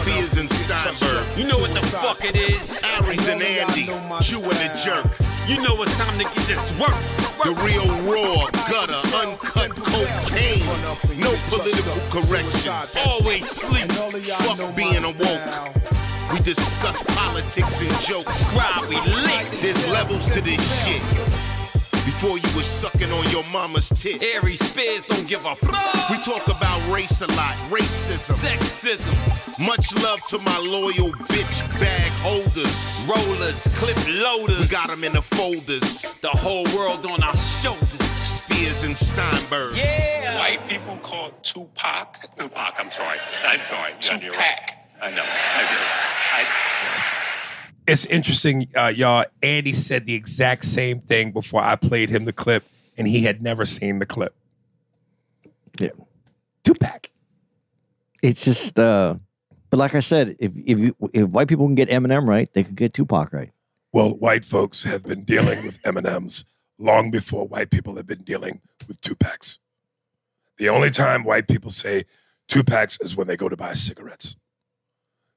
Spears and Steinberg. You know what the fuck it is? Aries and Andy, Jew and the Jerk. You know it's time to get this work. The real raw, gutter, uncut cocaine. No political corrections. Always sleep. Fuck being awoke. We discuss politics and jokes. Subscribe, we lit. There's levels to this shit. Before you was sucking on your mama's tit. Aries Spears don't give a fuck. We talk about race a lot, racism, Sexism. Much love to my loyal bitch bag holders. Rollers, clip loaders. We got them in the folders. The whole world on our shoulders. Spears and Steinberg. Yeah. White people call Tupac. I'm sorry. Tupac. I know. I It's interesting, y'all. Andy said the exact same thing before I played him the clip, and he had never seen the clip. Yeah. Tupac. It's just, but like I said, if white people can get Eminem right, they can get Tupac right. Well, white folks have been dealing with M&Ms long before white people have been dealing with Tupacs. The only time white people say Tupacs is when they go to buy cigarettes.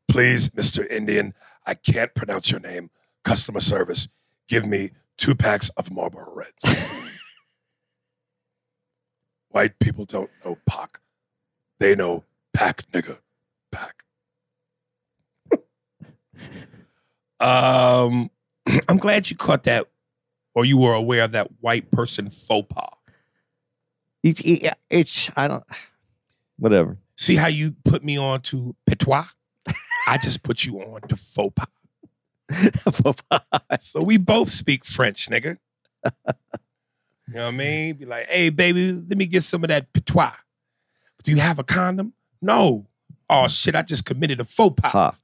Please, Mr. Indian, I can't pronounce your name. Customer service, give me 2 packs of Marlboro Reds. White people don't know Pac. They know Pac, nigga. Pac. I'm glad you caught that, or you were aware of that white person faux pas. Whatever. See how you put me on to patois? I just put you on to faux pas. Faux pas. So we both speak French, nigga. You know what I mean? Be like, hey, baby, let me get some of that patois. Do you have a condom? No. Oh, shit, I just committed a faux pas. Ha.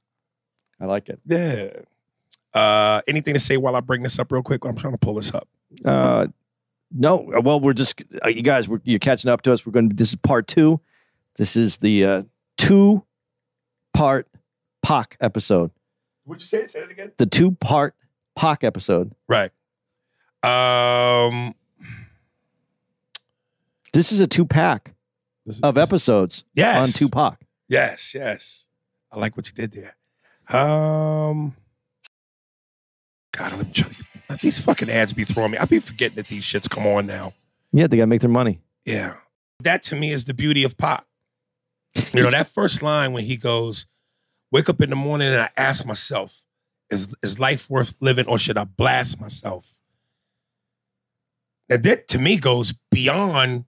I like it. Yeah. Anything to say while I bring this up real quick? I'm trying to pull this up. No. Well, we're just, you guys, you're catching up to us. This is part 2. This is the 2-part Pac episode. Would you say it? Say it again. The 2-part Pac episode. Right. This is a 2-pack of episodes yes. on Tupac. Yes, yes. I like what you did there. God, let me try to get, these fucking ads be throwing me. I be forgetting that these shits come on now. Yeah, they gotta make their money. Yeah. That to me is the beauty of Pac. You know, that first line when he goes, wake up in the morning and I ask myself, is life worth living or should I blast myself? Now that to me goes beyond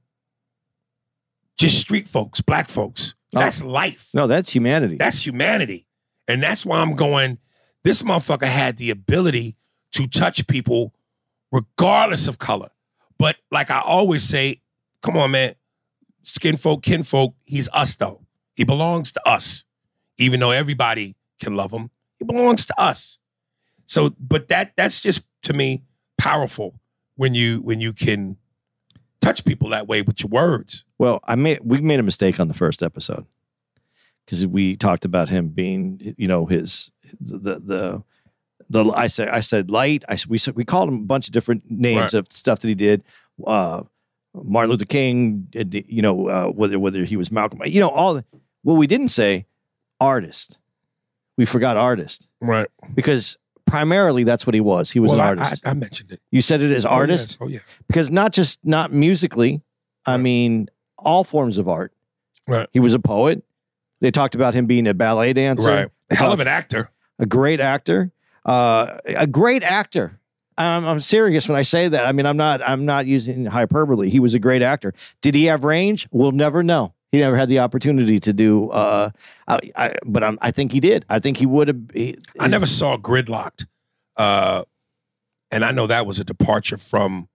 just street folks, black folks. That's life. No, that's humanity. That's humanity. And that's why I'm going, this motherfucker had the ability to touch people regardless of color. But like I always say, come on, man, skin folk, kinfolk, he's us though. He belongs to us. Even though everybody can love him, he belongs to us. So, but that's just to me powerful when you can touch people that way with your words. Well, we made a mistake on the first episode because we talked about him being, you know, I said light. We called him a bunch of different names of stuff that he did. Martin Luther King, you know, whether he was Malcolm, you know, what we didn't say, artist. We forgot artist. Right. Because primarily that's what he was. He was an artist. I mentioned it. You said it as artist? Oh, yeah. Because not musically, I mean, all forms of art. Right. He was a poet. They talked about him being a ballet dancer. Right. Hell of an actor. A great actor. A great actor. I'm serious when I say that. I mean, I'm not using hyperbole. He was a great actor. Did he have range? We'll never know. He never had the opportunity to do, but I think he did. I think he would have. I never saw Gridlocked, and I know that was a departure from,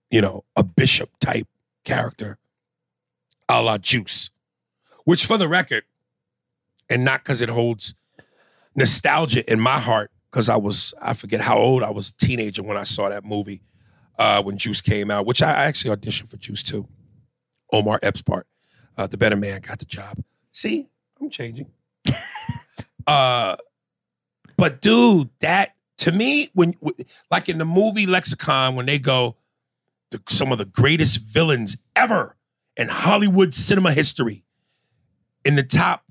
you know, a Bishop type character, a la Juice, which for the record, and not because it holds nostalgia in my heart, because I forget how old I was, a teenager when I saw that movie, when Juice came out, which I actually auditioned for Juice too. Omar Epps' part. The better man got the job. See, I'm changing. But dude, that to me, when like in the movie Lexicon, when they go, some of the greatest villains ever in Hollywood cinema history, in the top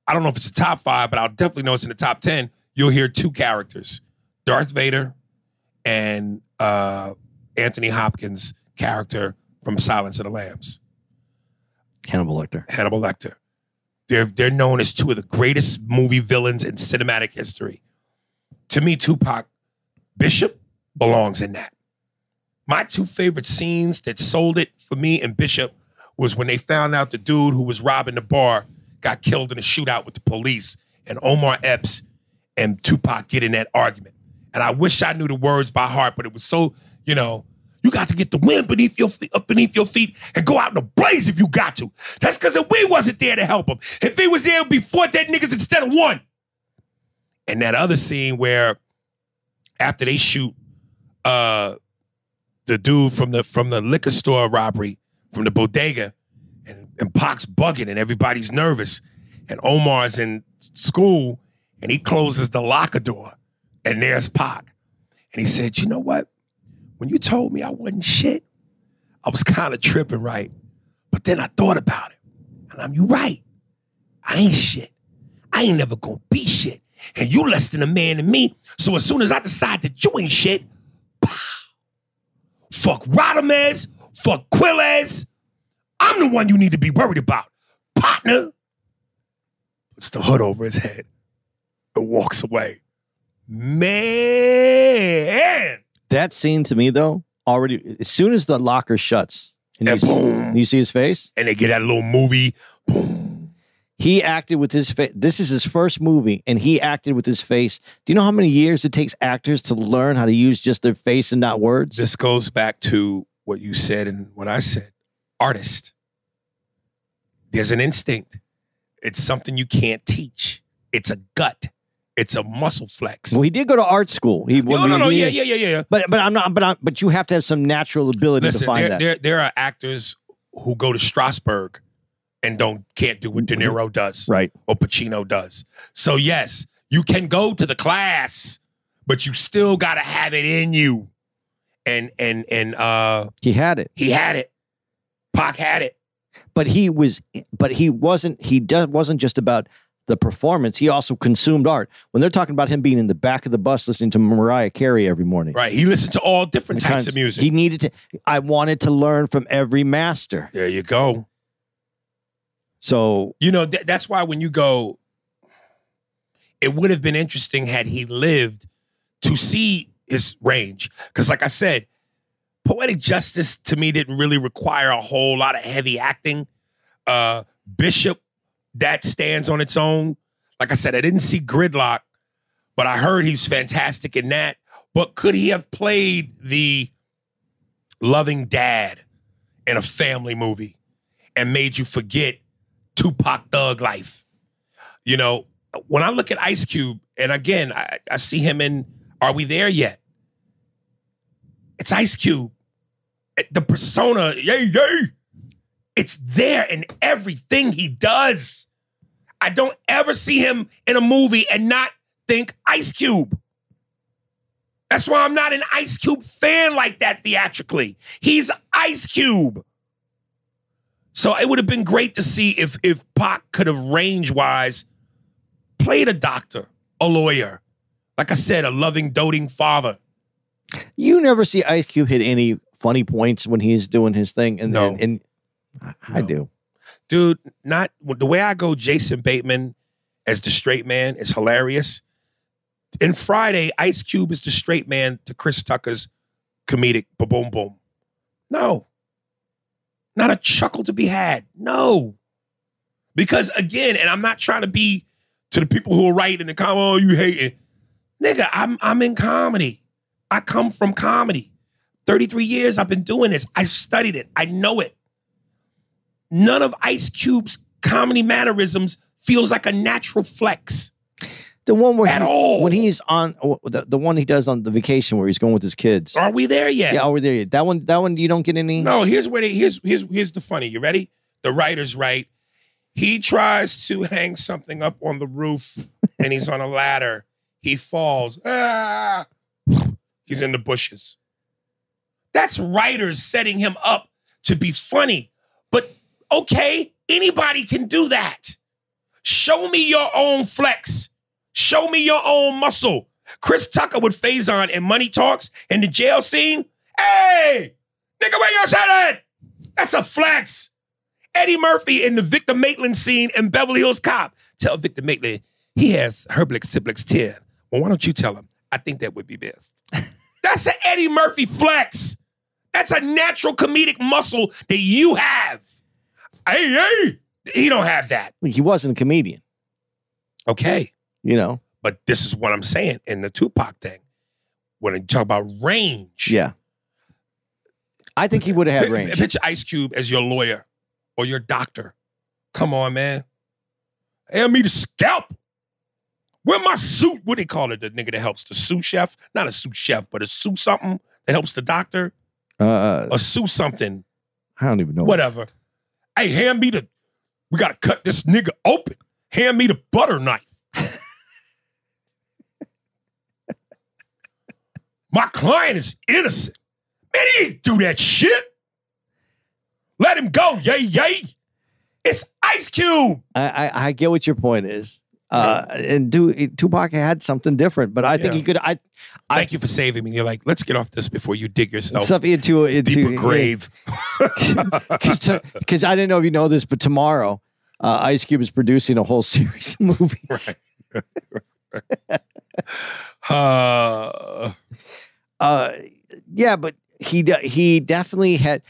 I don't know if it's a top 5, but I'll definitely know it's in the top 10. You'll hear 2 characters, Darth Vader and Anthony Hopkins' character from Silence of the Lambs. Hannibal Lecter. Hannibal Lecter. They're known as 2 of the greatest movie villains in cinematic history. To me, Tupac Bishop belongs in that. My 2 favorite scenes that sold it for me and Bishop was when they found out the dude who was robbing the bar got killed in a shootout with the police, and Omar Epps and Tupac get in that argument. And I wish I knew the words by heart, but it was so, you got to get the wind beneath your feet, up beneath your feet and go out in a blaze if you got to. That's because we wasn't there to help him. If he was there, it'd be 4 dead niggas instead of 1. And that other scene where after they shoot the dude from the liquor store robbery, from the bodega, and Pac's bugging and everybody's nervous, and Omar's in school and he closes the locker door and there's Pac. And he said, you know what? When you told me I wasn't shit, I was kind of tripping, right? But then I thought about it. And you right. I ain't shit. I ain't never gonna be shit. And you less than a man to me. So as soon as I decide that you ain't shit, pow, fuck Rodamez, fuck Quilez, I'm the one you need to be worried about. Partner. Puts the hood over his head and walks away. Man. That scene to me, though, already, as soon as the locker shuts and boom. You see his face, and they get that little movie, boom. He acted with his face. This is his first movie, and he acted with his face. Do you know how many years it takes actors to learn how to use just their face and not words? This goes back to what you said and what I said. Artist. There's an instinct. It's something you can't teach. It's a gut. It's a muscle flex. Well, he did go to art school. Yeah. But you have to have some natural ability to find that. There are actors who go to Strasbourg and can't do what De Niro does, right? Or Pacino does. So yes, you can go to the class, but you still got to have it in you. And he had it. He had it. Pac had it. But he wasn't just about the performance. He also consumed art. When they're talking about him being in the back of the bus listening to Mariah Carey every morning. Right. He listened to all different types of music. I wanted to learn from every master. There you go. So, that's why when you go, it would have been interesting had he lived to see his range. Because like I said, Poetic Justice to me didn't really require a whole lot of heavy acting. Bishop, that stands on its own. Like I said, I didn't see Gridlock, but I heard he's fantastic in that. But could he have played the loving dad in a family movie and made you forget Tupac thug life? When I look at Ice Cube, and again, I see him in Are We There Yet? It's Ice Cube. The persona, yay. It's there in everything he does. I don't ever see him in a movie and not think Ice Cube. That's why I'm not an Ice Cube fan like that theatrically. He's Ice Cube. So it would have been great to see if Pac could have range-wise played a doctor, a lawyer. Like I said, a loving, doting father. You never see Ice Cube hit any funny points when he's doing his thing. No. I do. Dude, not the way I go Jason Bateman as the straight man is hilarious. In Friday, Ice Cube is the straight man to Chris Tucker's comedic ba-boom boom. No. Not a chuckle to be had. No. Because again, and I'm not trying to be to the people who are right in the comment, oh, you hate it. Nigga, I'm in comedy. I come from comedy. 33 years I've been doing this. I've studied it. I know it. None of Ice Cube's comedy mannerisms feels like a natural flex. The one where when he's on the one he does on the vacation where he's going with his kids. Are we there yet? Yeah, are we there yet? That one you don't get any. No, here's the funny. You ready? The writer's right. He tries to hang something up on the roof and he's on a ladder. He falls. Ah! He's in the bushes. That's writers setting him up to be funny. But okay, anybody can do that. Show me your own flex. Show me your own muscle. Chris Tucker with Faison in Money Talks in the jail scene. Hey, nigga, where your shit at? That's a flex. Eddie Murphy in the Victor Maitland scene in Beverly Hills Cop. Tell Victor Maitland he has Herblix Siblix 10. Well, why don't you tell him? I think that would be best. That's an Eddie Murphy flex. That's a natural comedic muscle that you have. Hey, he don't have that. He wasn't a comedian. Okay. You know? But this is what I'm saying in the Tupac thing. When you talk about range. Yeah. I think he would have had range. Picture Ice Cube as your lawyer or your doctor. Come on, man. Hand me the scalp. Where my suit? What do they call it? The nigga that helps the sous chef? Not a sous chef, but a sous something that helps the doctor. A sous something. I don't even know. Whatever. Hey, hand me the. We gotta cut this nigga open. Hand me the butter knife. My client is innocent. Man, he didn't do that shit. Let him go. Yay, yay. It's Ice Cube. I get what your point is. And Tupac had something different, but I think he could. Thank you for saving me. You're like, let's get off this before you dig yourself into deeper grave. Because I didn't know if you know this, but tomorrow, Ice Cube is producing a whole series of movies. Yeah, but he definitely had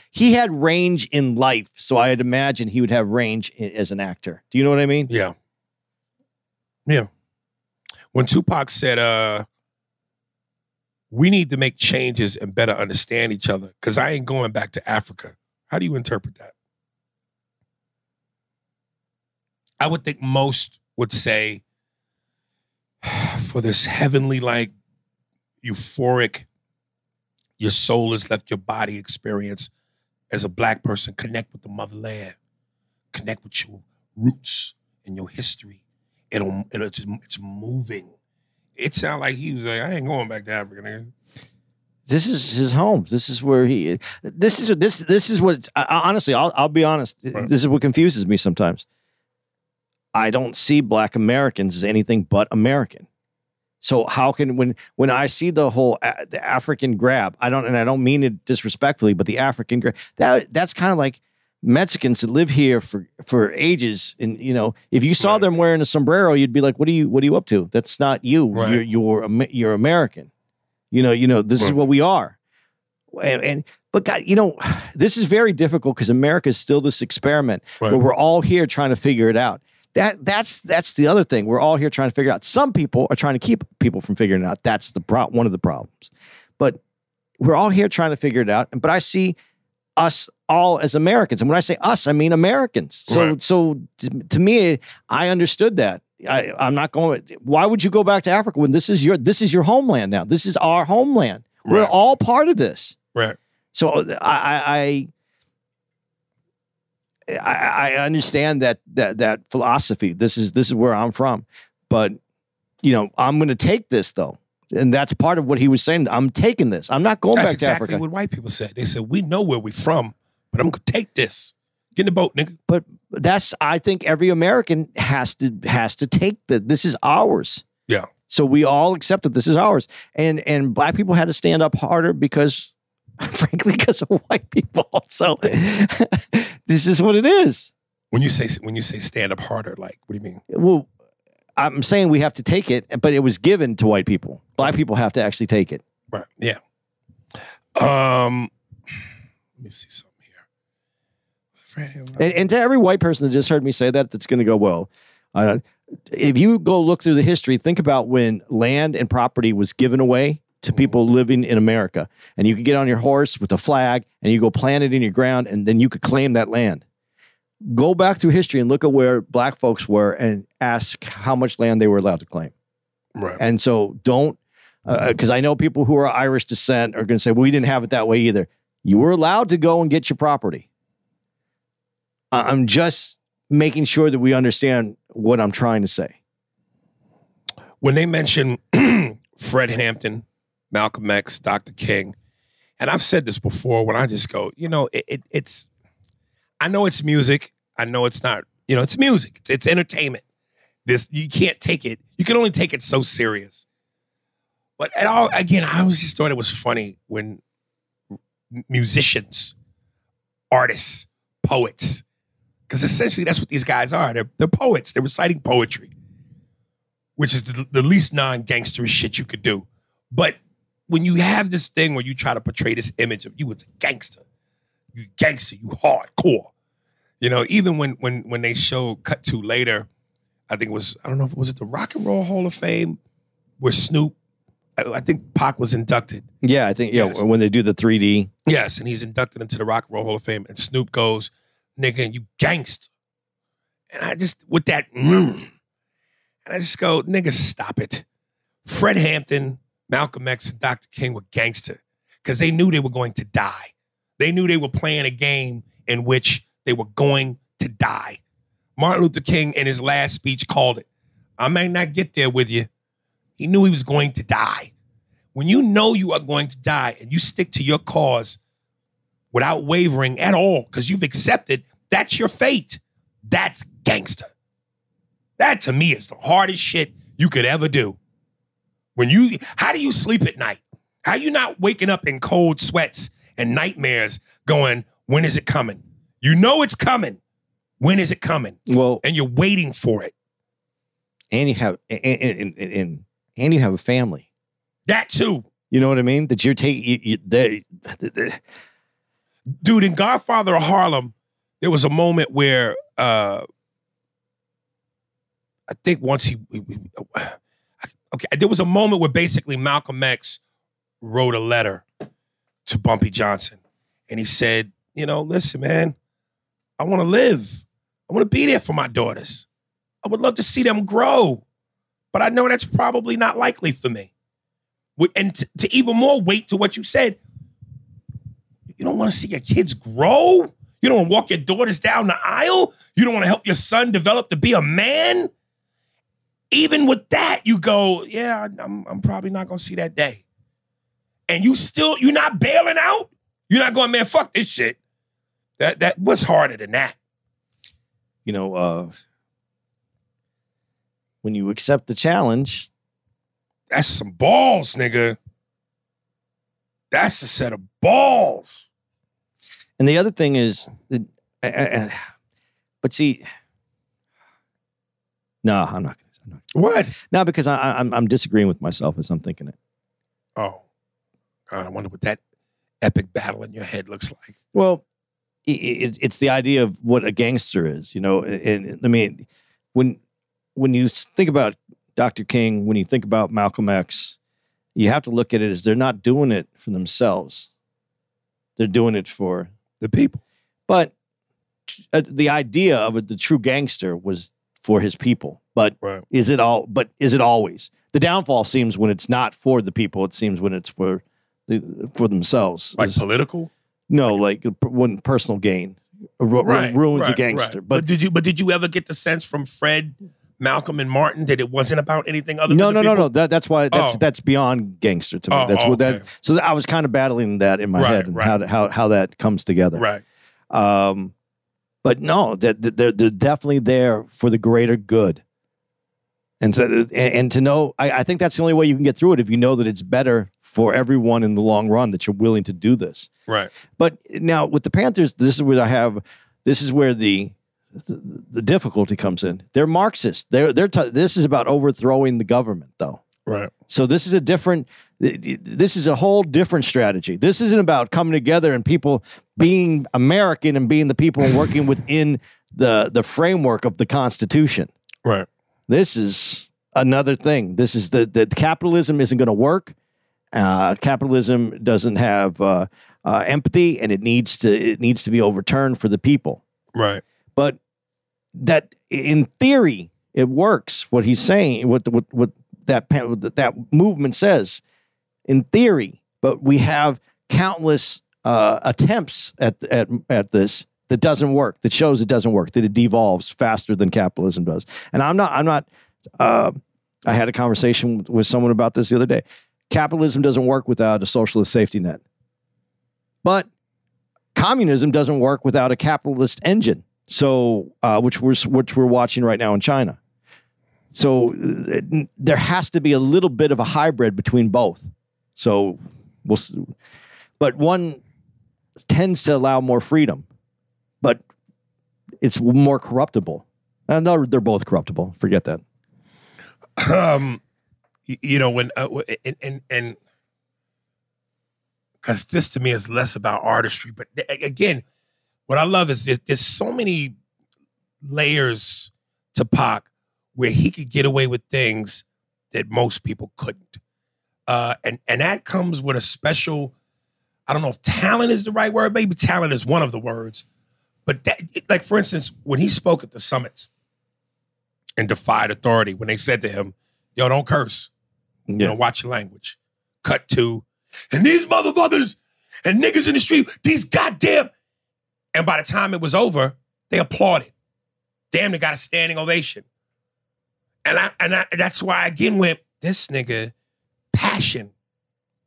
range in life, so I'd imagine he would have range as an actor. Do you know what I mean? Yeah. Yeah. When Tupac said, we need to make changes and better understand each other because I ain't going back to Africa. How do you interpret that? I would think most would say for this heavenly, like, euphoric, your soul has left your body experience as a black person, connect with the motherland, connect with your roots and your history. It's moving. It sounded like he was like, I ain't going back to Africa, nigga. This is his home. This is where he. This is what. Honestly, I'll be honest. Right. This is what confuses me sometimes. I don't see Black Americans as anything but American. So how can when I see the whole the African grab, I don't mean it disrespectfully, but the African grab that's kind of like Mexicans that live here for ages, and if you saw them wearing a sombrero, you'd be like, "What are you up to? That's not you. Right. You're American. This is what we are." But God, this is very difficult because America is still this experiment where we're all here trying to figure it out. That's the other thing. We're all here trying to figure it out. Some people are trying to keep people from figuring it out. That's one of the problems. But we're all here trying to figure it out. But I see us all as Americans. And when I say us, I mean Americans. So to me, I understood that. I'm not going. Why would you go back to Africa when this is your homeland now? This is our homeland. Right. We're all part of this. Right. So I understand that philosophy. This is where I'm from. But I'm going to take this though. And that's part of what he was saying. I'm taking this. I'm not going back to Africa. That's exactly what white people said. They said, we know where we're from, but I'm going to take this. Get in the boat, nigga. But I think every American has to take that. This is ours. Yeah. So we all accept that this is ours. And black people had to stand up harder because, frankly, because of white people. So this is what it is. When you say stand up harder, like, what do you mean? Well, I'm saying we have to take it, but it was given to white people. Black people have to actually take it. Right. Yeah. Let me see something here. And to every white person that just heard me say that's going to go, well, if you go look through the history, think about when land and property was given away to people living in America. And you could get on your horse with a flag and you go plant it in your ground and then you could claim that land. Go back through history and look at where black folks were and ask how much land they were allowed to claim. Right. And so don't, because I know people who are Irish descent are going to say, well, we didn't have it that way either. You were allowed to go and get your property. I'm just making sure that we understand what I'm trying to say. When they mention Fred Hampton, Malcolm X, Dr. King, and I've said this before when I just go, it's, I know it's music. I know it's not, it's music. It's entertainment. this, you can't take it. You can only take it so serious. But again, I always just thought it was funny when musicians, artists, poets, because essentially that's what these guys are. They're poets. They're reciting poetry, which is the least non-gangster shit you could do. But when you have this thing where you try to portray this image of you as a gangster, you hardcore. You know, even when they show cut to later, I think it was, I don't know if it was the Rock and Roll Hall of Fame where Snoop, I think Pac was inducted. Yeah, I think, Yes. when they do the 3D. Yes, and he's inducted into the Rock and Roll Hall of Fame, and Snoop goes, nigga, you gangster. And I just, with that, and I just go, nigga, stop it. Fred Hampton, Malcolm X, and Dr. King were gangster because they knew they were going to die. They knew they were playing a game in which they were going to die. Martin Luther King, in his last speech, called it. I may not get there with you. He knew he was going to die. When you know you are going to die and you stick to your cause without wavering at all because you've accepted that's your fate, that's gangster. That, to me, is the hardest shit you could ever do. How do you sleep at night? How you not waking up in cold sweats and nightmares going, when is it coming? You know it's coming. When is it coming? Well, and you're waiting for it. and you have and you have a family. That too. You know what I mean? That you're taking. Dude, in Godfather of Harlem, there was a moment where I think once there was a moment where basically Malcolm X wrote a letter to Bumpy Johnson. And he said, you know, listen, man, I want to live. I want to be there for my daughters. I would love to see them grow. But I know that's probably not likely for me. And to even more weight to what you said, you don't want to see your kids grow? You don't want to walk your daughters down the aisle? You don't want to help your son develop to be a man? Even with that, you go, yeah, I'm probably not going to see that day. And you're not bailing out? You're not going, man, fuck this shit. That what's harder than that? You know, when you accept the challenge. That's some balls, nigga. That's a set of balls. And the other thing is, but see, no, I'm not. What? No, because I'm disagreeing with myself as I'm thinking it. Oh, God, I wonder what that epic battle in your head looks like. Well, it's the idea of what a gangster is, you know. And I mean, when you think about Dr. King, when you think about Malcolm X, you have to look at it as they're not doing it for themselves. They're doing it for the people. But the idea of the true gangster was for his people. But right. Is it always? The downfall seems when it's not for the people. It seems when it's for themselves. Like political? No, like when personal gain ruins a gangster. Right. But did you ever get the sense from Fred, Malcolm, and Martin that it wasn't about anything other than the people? No. That's why that's beyond gangster to me. That's what okay. that. So I was kind of battling that in my head and how that comes together. Right. But no, they're definitely there for the greater good. And to know, I think that's the only way you can get through it if you know that it's better for everyone in the long run that you're willing to do this. Right. But now with the Panthers, this is where the difficulty comes in. They're Marxists. This is about overthrowing the government, though. Right. So this is a whole different strategy. This isn't about coming together and people being American and being the people and working within the framework of the Constitution. Right. This is another thing. This is that capitalism isn't going to work. Capitalism doesn't have empathy, and it needs to be overturned for the people. Right. But that, in theory, it works. What he's saying, what that movement says, in theory. But we have countless attempts at this that doesn't work. That shows it doesn't work. That it devolves faster than capitalism does. And I'm not. I had a conversation with someone about this the other day. Capitalism doesn't work without a socialist safety net. But communism doesn't work without a capitalist engine. So, which we're watching right now in China. So there has to be a little bit of a hybrid between both. So but one tends to allow more freedom, but it's more corruptible. No, they're both corruptible. Forget that. You know, when and because this to me is less about artistry, but again, what I love is there's so many layers to Pac where he could get away with things that most people couldn't. And that comes with a special, I don't know if talent is the right word, maybe talent is one of the words, but that, like for instance, when he spoke at the summits and defied authority, when they said to him, yo, don't curse, you know, watch your language. Cut to, and these motherfuckers and niggas in the street, these goddamn, and by the time it was over, they applauded. Damn, they got a standing ovation. And I that's why I again went, this nigga, passion.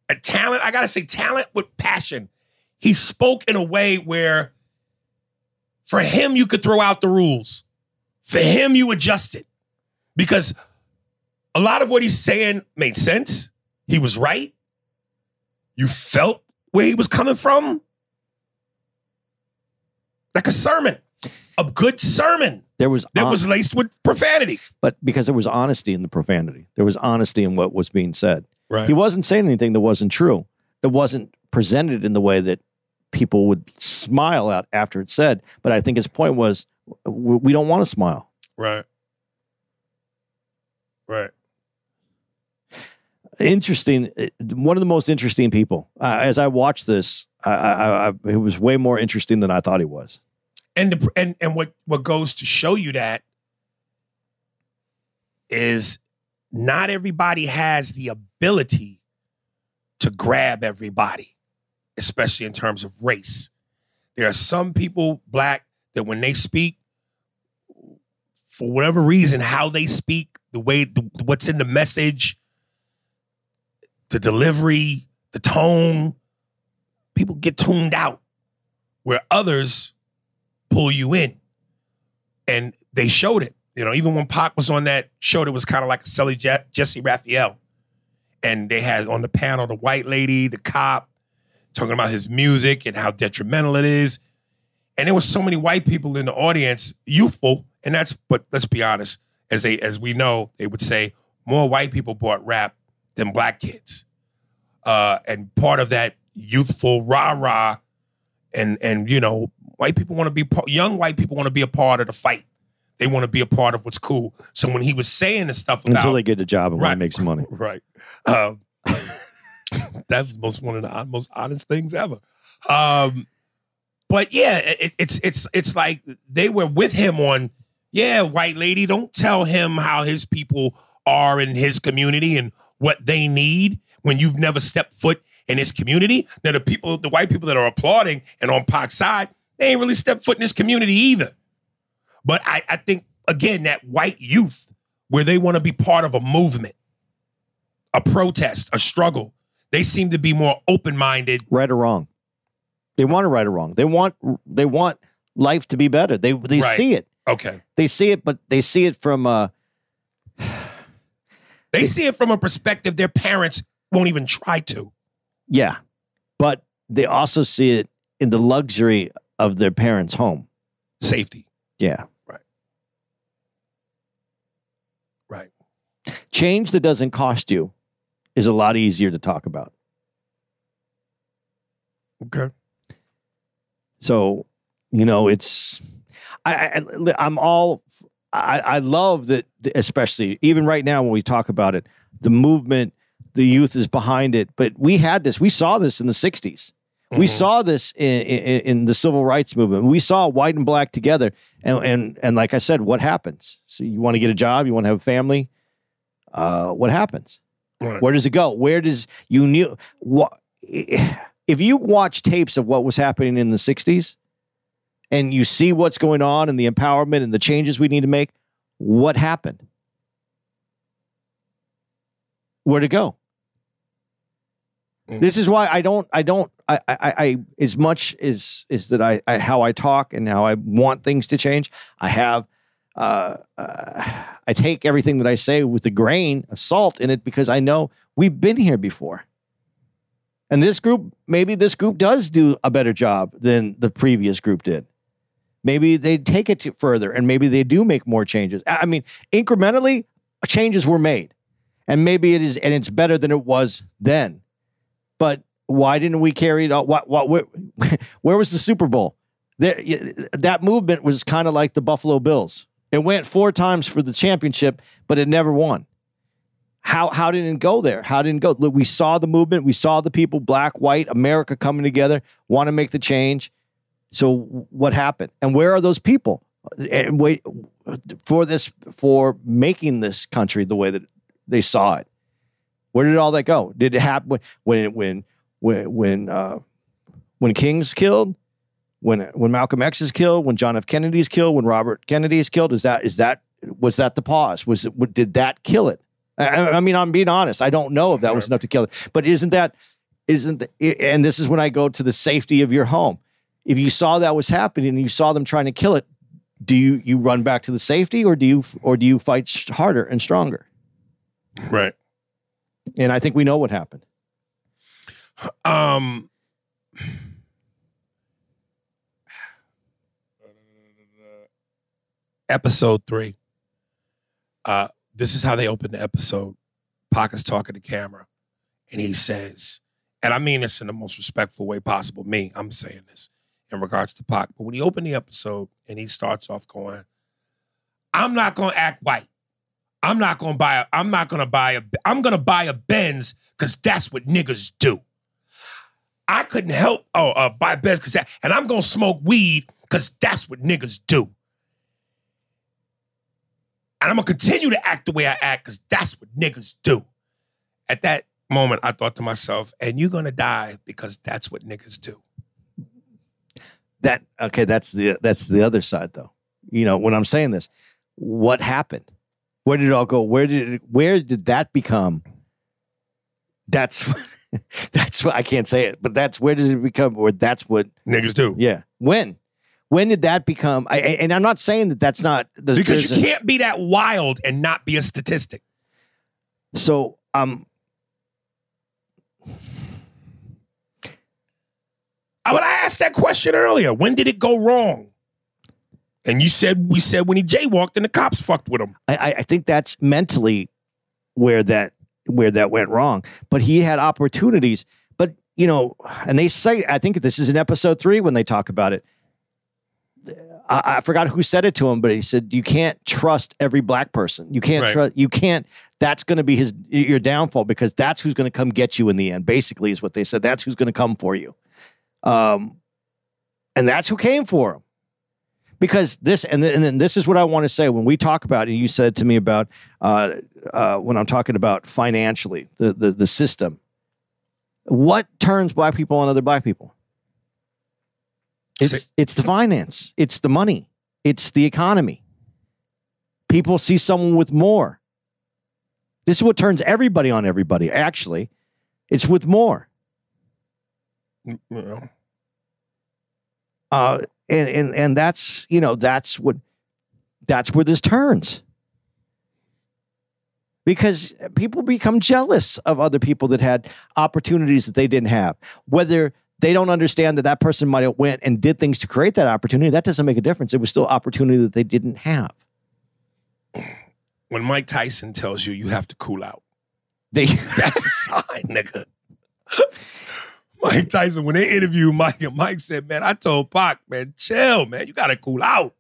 A talent, I gotta say, talent with passion. He spoke in a way where for him, you could throw out the rules. For him, you adjusted. Because a lot of what he's saying made sense. He was right. You felt where he was coming from. Like a sermon. A good sermon. That was laced with profanity. But because there was honesty in the profanity. There was honesty in what was being said. Right. He wasn't saying anything that wasn't true. That wasn't presented in the way that people would smile at after it's said. But I think his point was, we don't want to smile. Right. Right. Interesting. One of the most interesting people. As I watched this, it was way more interesting than I thought he was. And what goes to show you that is not everybody has the ability to grab everybody, especially in terms of race. There are some people, black, that when they speak, for whatever reason, how they speak, the way, what's in the message, the delivery, the tone, people get tuned out, where others pull you in. And they showed it. You know, even when Pac was on that show, that was kind of like a silly Jesse Raphael. And they had on the panel the white lady, the cop, talking about his music and how detrimental it is. And there was so many white people in the audience, youthful, and but let's be honest, as we know, they would say more white people bought rap than black kids. And part of that youthful rah-rah and you know, young white people want to be a part of the fight. They want to be a part of what's cool. So when he was saying the stuff about, until they get a job and want to make some money. Right. That's one of the most honest things ever. But yeah, it's like they were with him on, yeah, white lady, don't tell him how his people are in his community and what they need when you've never stepped foot in his community. Now the white people that are applauding and on Pac's side, they ain't really stepped foot in his community either. But I think, again, that white youth, where they want to be part of a movement, a protest, a struggle, they seem to be more open-minded. Right or wrong. They want to right or wrong. They want life to be better. They right. See it. Okay. They see it, but they see it from they see it from a perspective their parents won't even try to. Yeah. But they also see it in the luxury of their parents' home. Safety. Yeah. Right. Right. Change that doesn't cost you is a lot easier to talk about. Okay. So, you know, it's I love that, especially even right now when we talk about it, the movement, the youth is behind it. But we saw this in the 60s. Mm-hmm. We saw this in the civil rights movement. We saw white and black together. And like I said, what happens? So you want to get a job, you want to have a family. What happens? Right. Where does it go? If you watch tapes of what was happening in the 60s and you see what's going on and the empowerment and the changes we need to make, what happened? Where'd it go? This is why I as much as that how I talk and how I want things to change, I have I take everything that I say with a grain of salt in it because I know we've been here before. And maybe this group does do a better job than the previous group did. Maybe they take it further and maybe they do make more changes. I mean, incrementally, changes were made. And maybe it is, and it's better than it was then. But why didn't we carry it out? Where was the Super Bowl? That movement was kind of like the Buffalo Bills. It went 4 times for the championship, but it never won. How did it go there? How didn't it go? Look, we saw the movement. We saw the people, black, white, America coming together, want to make the change. So what happened? And where are those people? And wait for making this country the way that they saw it. Where did all that go? Did it happen when King's killed? When Malcolm X is killed? When John F. Kennedy's killed? When Robert Kennedy is killed? Was that the pause? Did that kill it? I mean, I'm being honest. I don't know if that was enough to kill it. But and this is when I go to the safety of your home. If you saw that was happening and you saw them trying to kill it, do you run back to the safety or do you fight harder and stronger? Right. And I think we know what happened. Episode 3. This is how they open the episode. Pac is talking to camera, and he says, and I mean this in the most respectful way possible. I'm saying this in regards to Pac. But when he opened the episode and he starts off going, I'm not going to act white. I'm going to buy a Benz because that's what niggas do. I couldn't help buy a Benz and I'm going to smoke weed because that's what niggas do. And I'm going to continue to act the way I act because that's what niggas do. At that moment, I thought to myself, and you're going to die because that's what niggas do. That's the other side, though. You know, when I'm saying this, what happened? Where did it all go? Where did that become? That's what I can't say it, but where did it become? Or that's what niggas do. Yeah. When did that become? And I'm not saying that that's not because you can't be that wild and not be a statistic. So I asked that question earlier. When did it go wrong? And we said when he jaywalked and the cops fucked with him. I think that's mentally where that went wrong. But he had opportunities. But and they say, I think this is in episode 3 when they talk about it. I forgot who said it to him, but he said, you can't trust every black person. You can't trust, you can't, that's going to be your downfall because that's who's going to come get you in the end, basically is what they said. That's who's going to come for you. And that's who came for him. Because this, and then this is what I want to say when we talk about, and you said to me about, when I'm talking about financially, the system, what turns black people on other black people? It's the finance. It's the money. It's the economy. People see someone with more. This is what turns everybody on everybody. Actually, it's with more. Well. And that's that's where this turns. Because people become jealous of other people that had opportunities that they didn't have. Whether they don't understand that person might have went and did things to create that opportunity, that doesn't make a difference. It was still opportunity that they didn't have. When Mike Tyson tells you have to cool out, that's a sign, nigga. Mike Tyson, when they interviewed Mike, and Mike said, man, I told Pac, man, chill, man. You got to cool out.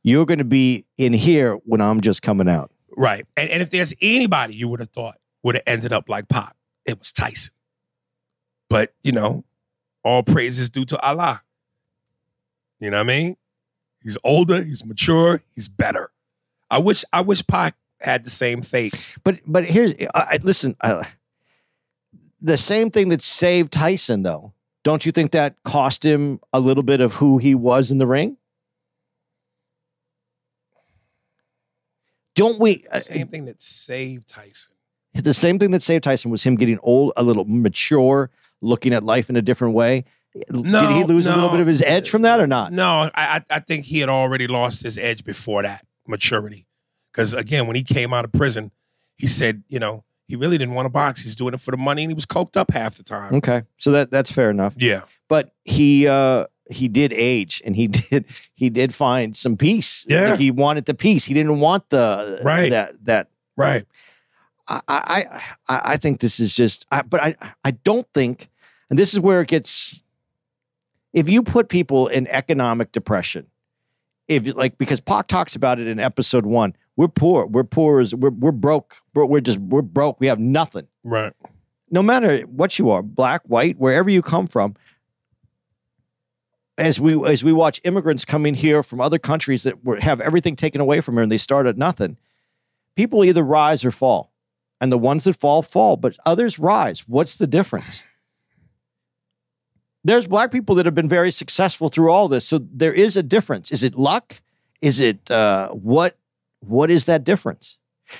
You're going to be in here when I'm just coming out. Right. And if there's anybody you would have thought would have ended up like Pac, it was Tyson. But, all praise is due to Allah. You know what I mean? He's older, he's mature, he's better. I wish Pac had the same fate. But here's, listen, the same thing that saved Tyson, though, don't you think that cost him a little bit of who he was in the ring? Don't we? The same thing that saved Tyson. The same thing that saved Tyson was him getting old, a little mature, looking at life in a different way. No, did he lose a little bit of his edge from that or not? No, I think he had already lost his edge before that. maturity. Because again, when he came out of prison, he said, you know, he really didn't want to box. He's doing it for the money, and he was coked up half the time. Okay, so that's fair enough. Yeah, but he did age, and he did find some peace. Yeah, like he wanted the peace. He didn't want the that right. I think this is just, but I don't think, and this is where it gets. If you put people in economic depression, because Pac talks about it in episode 1, we're poor, we're broke, we're broke, we have nothing. Right. No matter what you are, black, white, wherever you come from, as we watch immigrants coming here from other countries that have everything taken away from here and they start at nothing, people either rise or fall. And the ones that fall, but others rise. What's the difference? There's black people that have been very successful through all this. So there is a difference. Is it luck? Is it what is that difference?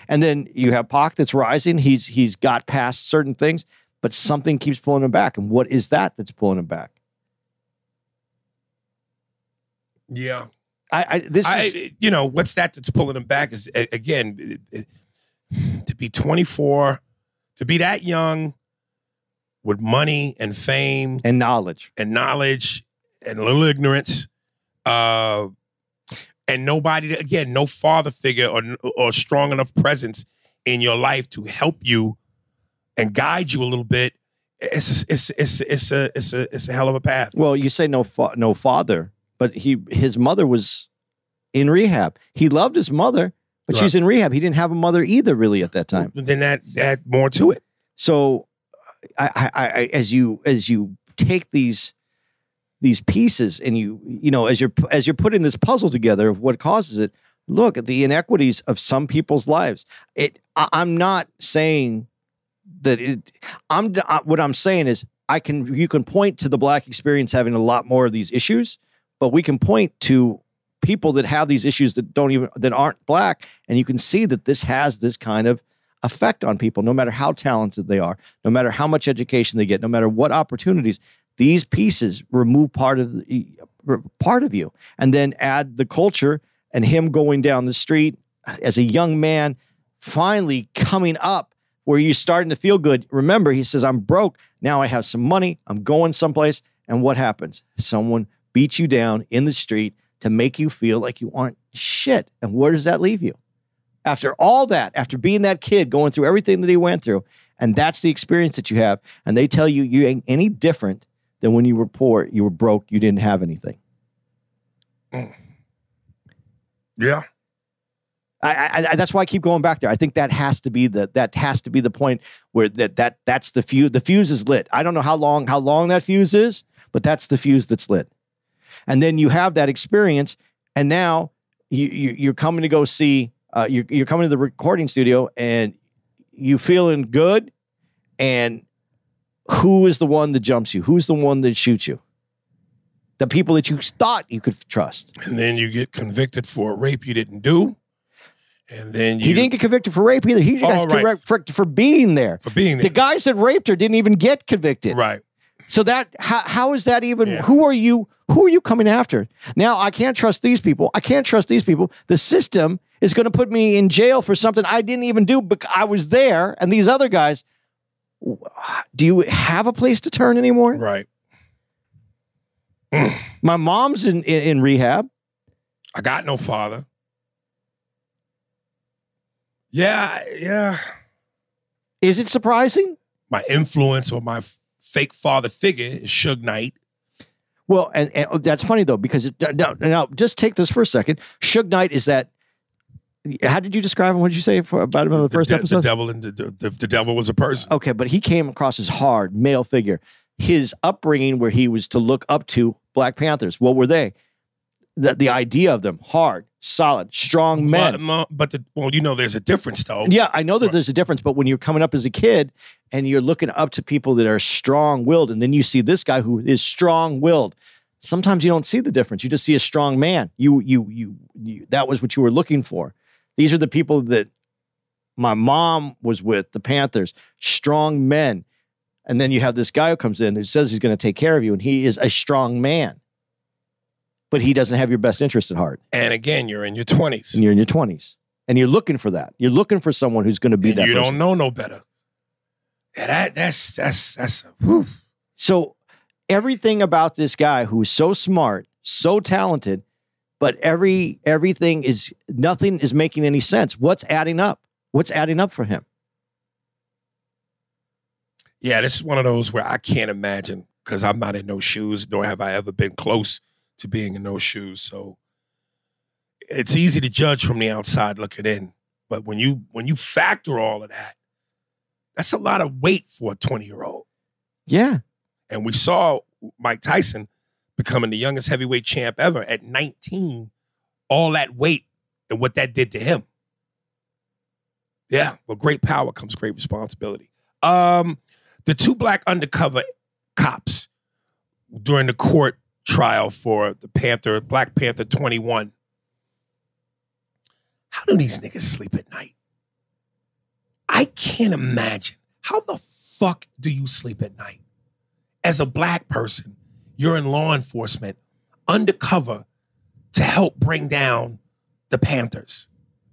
And then you have Pac that's rising. He's got past certain things, but something keeps pulling him back. And what is that that's pulling him back? Yeah. You know, what's that's pulling him back is, again, to be 24, to be that young, with money and fame and knowledge and a little ignorance, and nobody, again, no father figure or strong enough presence in your life to help you and guide you a little bit. It's a hell of a path. Well, you say no father, but his mother was in rehab. He loved his mother, but she's in rehab. He didn't have a mother either, really, at that time. Then that had more to it. So, I as you take these pieces and you know as you're putting this puzzle together of what causes it, look at the inequities of some people's lives. I'm not saying that what I'm saying is you can point to the black experience having a lot more of these issues, but we can point to people that have these issues that aren't black, and you can see that this has this kind of effect on people, no matter how talented they are, no matter how much education they get, no matter what opportunities. These pieces remove part of you, and then add the culture and him going down the street as a young man, finally coming up where you're starting to feel good. Remember, he says, "I'm broke. Now I have some money. I'm going someplace." And what happens? Someone beats you down in the street to make you feel like you aren't shit. And where does that leave you? After all that, after being that kid, going through everything that he went through, and that's the experience that you have, and they tell you you ain't any different than when you were poor, you were broke, you didn't have anything. Yeah. I that's why I keep going back there. I think that has to be the point where that's the fuse. The fuse is lit. I don't know how long that fuse is, but that's the fuse that's lit. And then you have that experience, and now you're coming to go see. You're coming to the recording studio and you feeling good, and who is the one that jumps you? Who's the one that shoots you? The people that you thought you could trust. And then you get convicted for a rape you didn't do. And then he didn't get convicted for rape either. He got convicted for being there. For being there. The guys that raped her didn't even get convicted. Right. So how is that even? Yeah. Who are you coming after? Now I can't trust these people. I can't trust these people. The system is going to put me in jail for something I didn't even do, but I was there. And these other guys, do you have a place to turn anymore? Right. My mom's in rehab. I got no father. Yeah. Is it surprising? My influence or my fake father figure is Suge Knight. Well, and that's funny though, because now just take this for a second. Suge Knight is that. How did you describe him? What did you say about him in the first episode? The devil and the devil was a person. Okay, but he came across as hard male figure. His upbringing, where he was to look up to Black Panthers, what were they? The idea of them: hard, solid, strong men. But there's a difference though. Yeah, I know that there's a difference. But when you're coming up as a kid and you're looking up to people that are strong-willed, and then you see this guy who is strong-willed, sometimes you don't see the difference. You just see a strong man. You that was what you were looking for. These are the people that my mom was with, the Panthers, strong men. And then you have this guy who comes in who says he's going to take care of you, and he is a strong man. but he doesn't have your best interest at heart. And again, you're in your 20s. And you're in your 20s. And you're looking for that. You're looking for someone who's going to be And that you person. don't know no better. Yeah, that's whew. So everything about this guy who is so smart, so talented, but nothing is making any sense. What's adding up? What's adding up for him? Yeah, this is one of those where I can't imagine, because I'm not in those shoes, nor have I ever been close to being in those shoes. So it's easy to judge from the outside looking in. But when you factor all of that, that's a lot of weight for a 20-year-old. Yeah. And we saw Mike Tyson becoming the youngest heavyweight champ ever at 19, all that weight and what that did to him. Yeah, well, great power comes great responsibility. The two black undercover cops during the court trial for the Black Panther 21. How do these niggas sleep at night? I can't imagine. How the fuck do you sleep at night? As a black person, you're in law enforcement, undercover to help bring down the Panthers.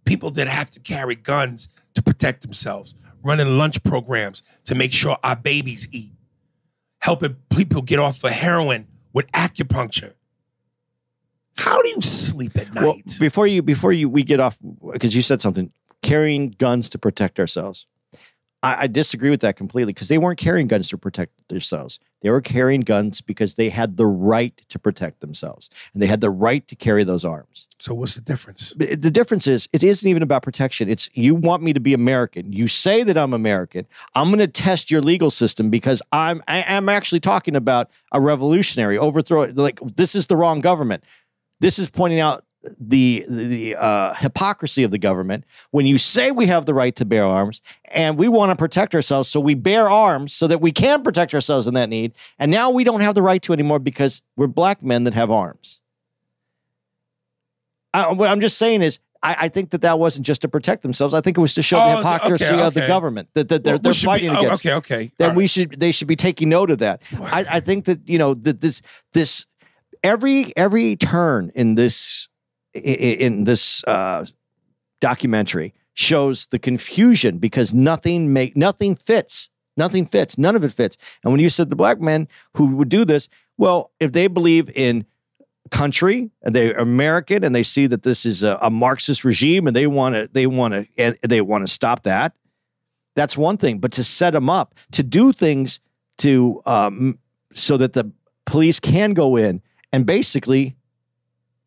People that have to carry guns to protect themselves, running lunch programs to make sure our babies eat, helping people get off of heroin with acupuncture. How do you sleep at night? Well, before we get off, because you said something, carrying guns to protect ourselves. I disagree with that completely, because they weren't carrying guns to protect themselves. They were carrying guns because they had the right to protect themselves, and they had the right to carry those arms. So what's the difference? The difference is, it isn't even about protection. It's, you want me to be American. You say that I'm American. I'm going to test your legal system because I'm actually talking about a revolutionary overthrow. Like, this is the wrong government. This is pointing out the hypocrisy of the government when you say we have the right to bear arms and we want to protect ourselves, so we bear arms so that we can protect ourselves in that need, and now we don't have the right to anymore because we're black men that have arms. What I'm just saying is, I think that wasn't just to protect themselves. I think it was to show the hypocrisy of the government that they're fighting against. That they should be taking note of that. I think that, that this every turn in this documentary shows the confusion, because nothing fits. Nothing fits. None of it fits. And when you said the black men who would do this, well, if they believe in country and they're American and they see that this is a Marxist regime and they want to stop that, that's one thing. But to set them up to do things to so that the police can go in and basically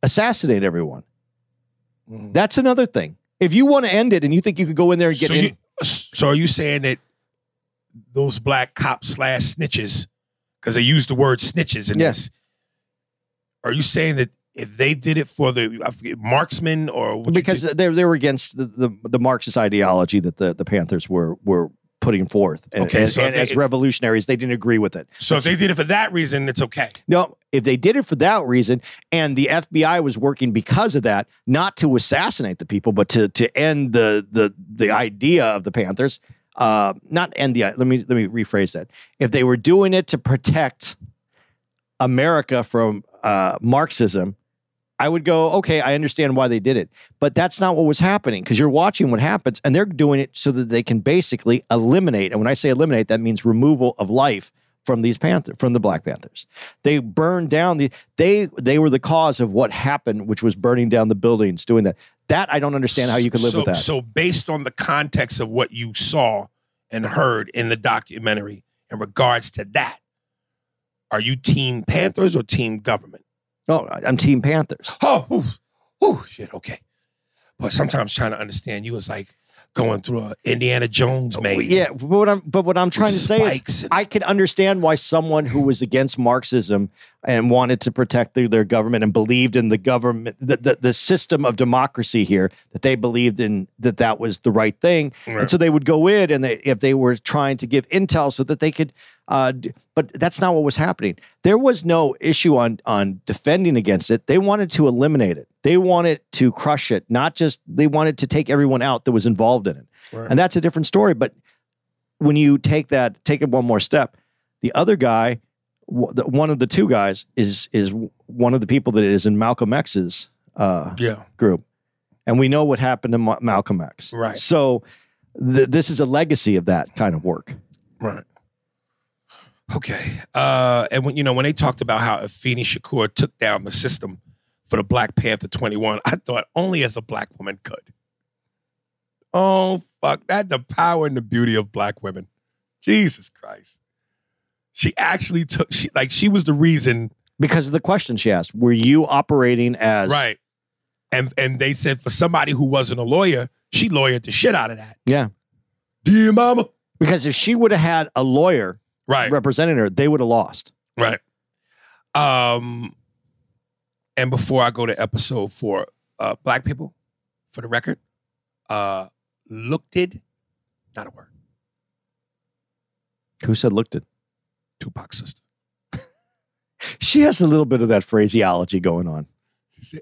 assassinate everyone. Mm-hmm. That's another thing. If you want to end it and you think you could go in there and get in. So are you saying that those black cops / snitches, because they use the word snitches in this, are you saying that if they did it for the marksmen or because they were against the Marxist ideology that the Panthers were putting forth, and as revolutionaries, they didn't agree with it. So if they did it for that reason, it's okay. No, if they did it for that reason, and the FBI was working because of that, not to assassinate the people, but to end the idea of the Panthers, not end the. Let me rephrase that. If they were doing it to protect America from Marxism, I would go, okay, I understand why they did it. But that's not what was happening, because you're watching what happens, and they're doing it so that they can basically eliminate. And when I say eliminate, that means removal of life from from the Black Panthers. They burned down they were the cause of what happened, which was burning down the buildings, doing that. That I don't understand how you could live with that. So based on the context of what you saw and heard in the documentary in regards to that, are you team Panthers or team government? Oh, I'm team Panthers. Oh, shit, okay. But sometimes trying to understand you is like going through an Indiana Jones maze. Yeah, but what I'm trying to say is I can understand why someone who was against Marxism and wanted to protect their government and believed in the government, the system of democracy here, that they believed in that was the right thing. Right. And so they would go in, and if they were trying to give intel so that they could, but that's not what was happening. There was no issue on defending against it. They wanted to eliminate it. They wanted to crush it, not just, they wanted to take everyone out that was involved in it. Right. And that's a different story. But when you take it one more step, the other guy one of the two guys is one of the people that is in Malcolm X's group, and we know what happened to Malcolm X. Right. So this is a legacy of that kind of work. Right. Okay. And when they talked about how Afeni Shakur took down the system for the Black Panther 21, I thought only as a black woman could. Oh, fuck. That the power and the beauty of black women. Jesus Christ. She actually she was the reason. Because of the question she asked. Were you operating as... Right. And they said for somebody who wasn't a lawyer, she lawyered the shit out of that. Yeah. Dear mama. Because if she would have had a lawyer representing her, they would have lost. Right. And before I go to episode 4, black people, for the record, looked it, not a word. Who said looked it? Tupac's sister. She has a little bit of that phraseology going on.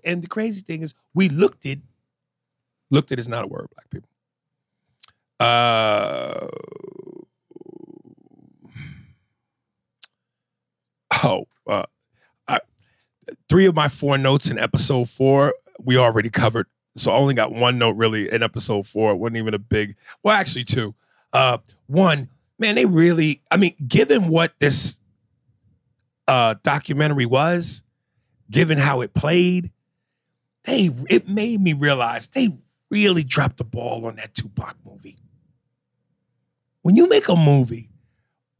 And the crazy thing is, we looked it. Looked it is not a word, black people. 3 of my 4 notes in episode 4, we already covered. So I only got 1 note really in episode 4. It wasn't even a big, well, actually 2. 1, man, they really, given what this documentary was, given how it played, it made me realize they really dropped the ball on that Tupac movie. When you make a movie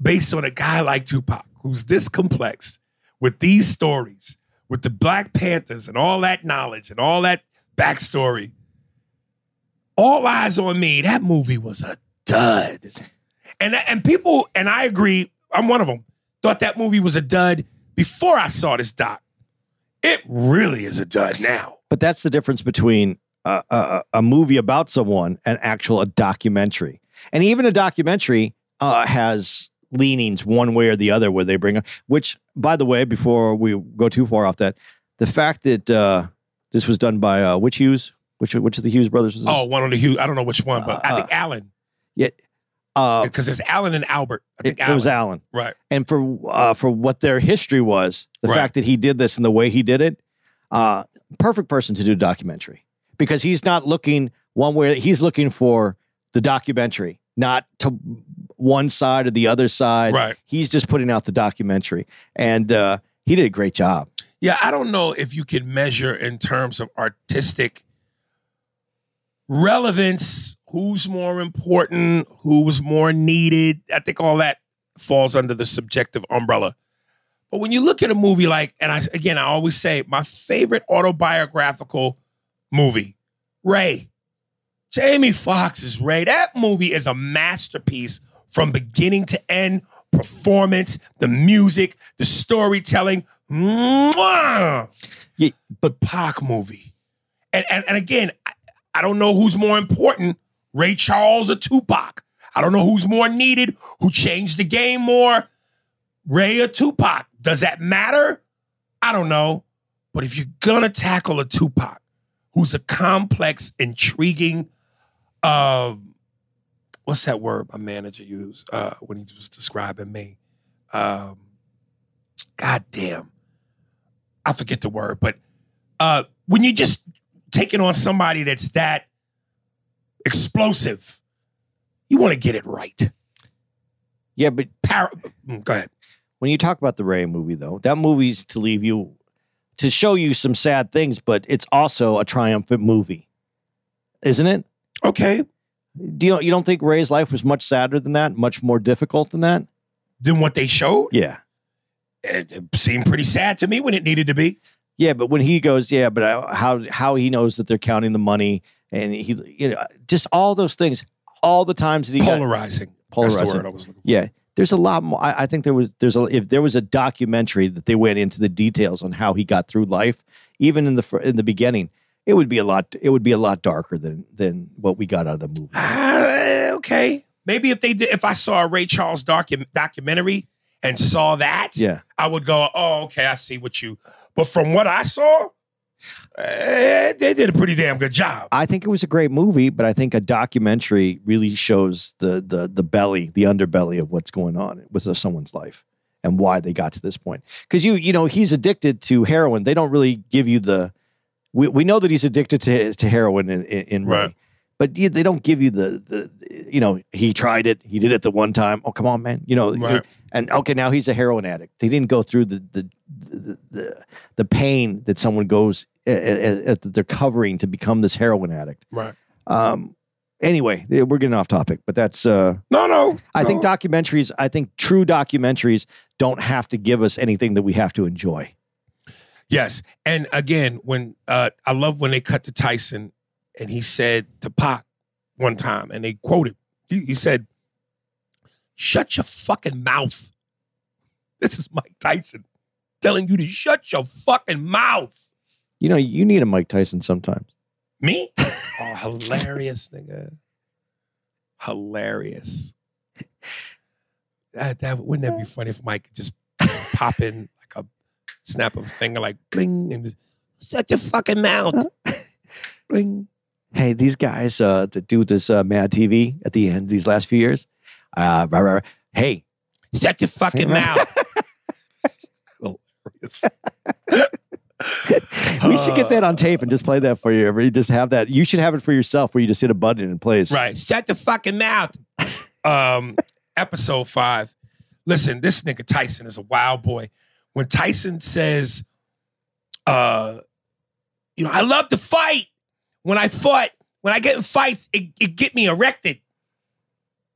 based on a guy like Tupac, who's this complex, with these stories, with the Black Panthers and all that knowledge and all that backstory, all eyes on me, that movie was a dud. And people, and I agree, I'm one of them, thought that movie was a dud before I saw this doc. It really is a dud now. But that's the difference between a movie about someone and a documentary. And even a documentary has leanings one way or the other where they bring up, which, by the way, before we go too far off that, the fact that this was done by which Hughes? Which of the Hughes brothers was this? Oh, one of the Hughes. I don't know which one, but I think Allen. Yeah. Because it's Allen and Albert. I think it was Allen. Right. And for what their history was, the fact that he did this and the way he did it, perfect person to do a documentary. Because he's not looking one way, he's looking for the documentary, not to one side or the other side. Right. He's just putting out the documentary. And he did a great job. Yeah, I don't know if you can measure in terms of artistic relevance, who's more important, who was more needed. I think all that falls under the subjective umbrella. But when you look at a movie like, and I always say, my favorite autobiographical movie, Ray. Jamie Foxx's Ray. That movie is a masterpiece from beginning to end. Performance, the music, the storytelling. Mwah! Yeah. But Pac movie. And again, I don't know who's more important, Ray Charles or Tupac. I don't know who's more needed, who changed the game more, Ray or Tupac. Does that matter? I don't know. But if you're gonna tackle a Tupac, who's a complex, intriguing, what's that word my manager used when he was describing me? God damn. I forget the word, but when you just taking on somebody that's that explosive, you want to get it right. Yeah, but go ahead. When you talk about the Ray movie, though, that movie's to show you some sad things, but it's also a triumphant movie, isn't it? Okay. You don't think Ray's life was much sadder than that, much more difficult than that? Than what they showed? Yeah. It seemed pretty sad to me when it needed to be. Yeah, but when he goes, but how he knows that they're counting the money, and he, just all those things, all the times that he polarizing. That's the word I was looking for. Yeah, there's a lot more. I think if there was a documentary that they went into the details on how he got through life, even in the beginning, it would be a lot. It would be a lot darker than what we got out of the movie. Okay, maybe if I saw a Ray Charles documentary and saw that, I would go, oh, okay, I see what you. But from what I saw, they did a pretty damn good job. I think it was a great movie, but I think a documentary really shows the belly, the underbelly of what's going on with someone's life. and why they got to this point. Because you know, he's addicted to heroin. They don't really give you the. We know that he's addicted to heroin in Ray. Right. But they don't give you the you know, he tried it. He did it the one time. Oh, come on, man. You know, Right. and okay, now he's a heroin addict. They didn't go through the pain that someone goes that they're covering to become this heroin addict. Right. Anyway, we're getting off topic, but that's No. I think documentaries, I think true documentaries don't have to give us anything that we have to enjoy. Yes. And again, when I love when they cut to Tyson and he said to Pac one time, and they quoted, he said, "Shut your fucking mouth." This is Mike Tyson telling you to shut your fucking mouth. You know, you need a Mike Tyson sometimes. Me? Oh, hilarious, nigga. Hilarious. That wouldn't that be funny if Mike could just pop in like a snap of a finger, like bling, and just, shut your fucking mouth. Bling. Hey, these guys that do this Mad TV at the end these last few years, hey, Shut your fucking mouth. Hilarious. we should get that on tape and just play that for you. You just have that. You should have it for yourself where you just hit a button and it plays. Right. Shut the fucking mouth. Episode 5. Listen, this nigga Tyson is a wild boy. When Tyson says, you know, I love to fight. When I get in fights, it get me erected.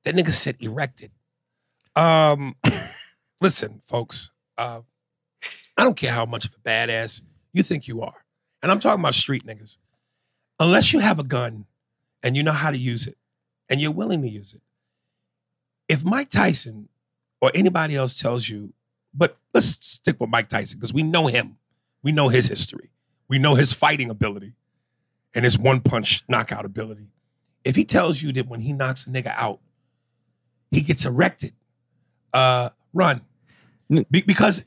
That nigga said erected. Listen, folks, I don't care how much of a badass you think you are. And I'm talking about street niggas. Unless you have a gun and you know how to use it and you're willing to use it. If Mike Tyson or anybody else tells you, but let's stick with Mike Tyson because we know him. We know his history. We know his fighting ability and his one-punch knockout ability. If he tells you that when he knocks a nigga out, he gets erected, run. Because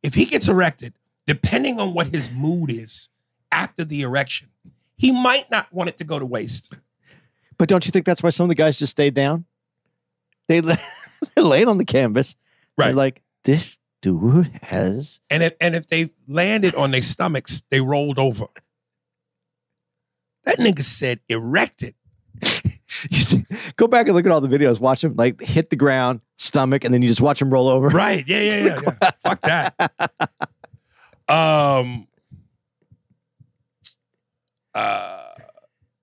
if he gets erected, depending on what his mood is after the erection, he might not want it to go to waste. But don't you think that's why some of the guys just stayed down? They're laying on the canvas. Right. They're like, this dude has. And if they landed on their stomachs, they rolled over. That nigga said erected. You see, go back and look at all the videos. Watch him like hit the ground, stomach, and then you just watch him roll over. Right. Yeah. Fuck that.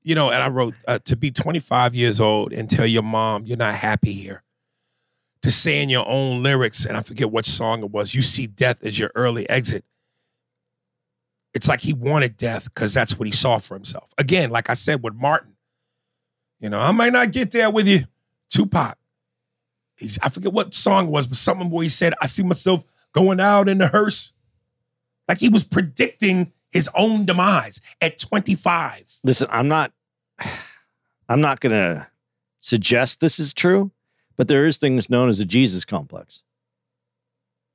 You know, and I wrote, to be 25 years old and tell your mom you're not happy here. To say in your own lyrics, and I forget what song it was, you see death as your early exit. It's like he wanted death because that's what he saw for himself. Again, like I said with Martin, you know, I might not get there with you. Tupac. I forget what song it was, but something where he said, I see myself going out in the hearse. Like he was predicting his own demise at 25. Listen, I'm not going to suggest this is true, but there is things known as a Jesus complex.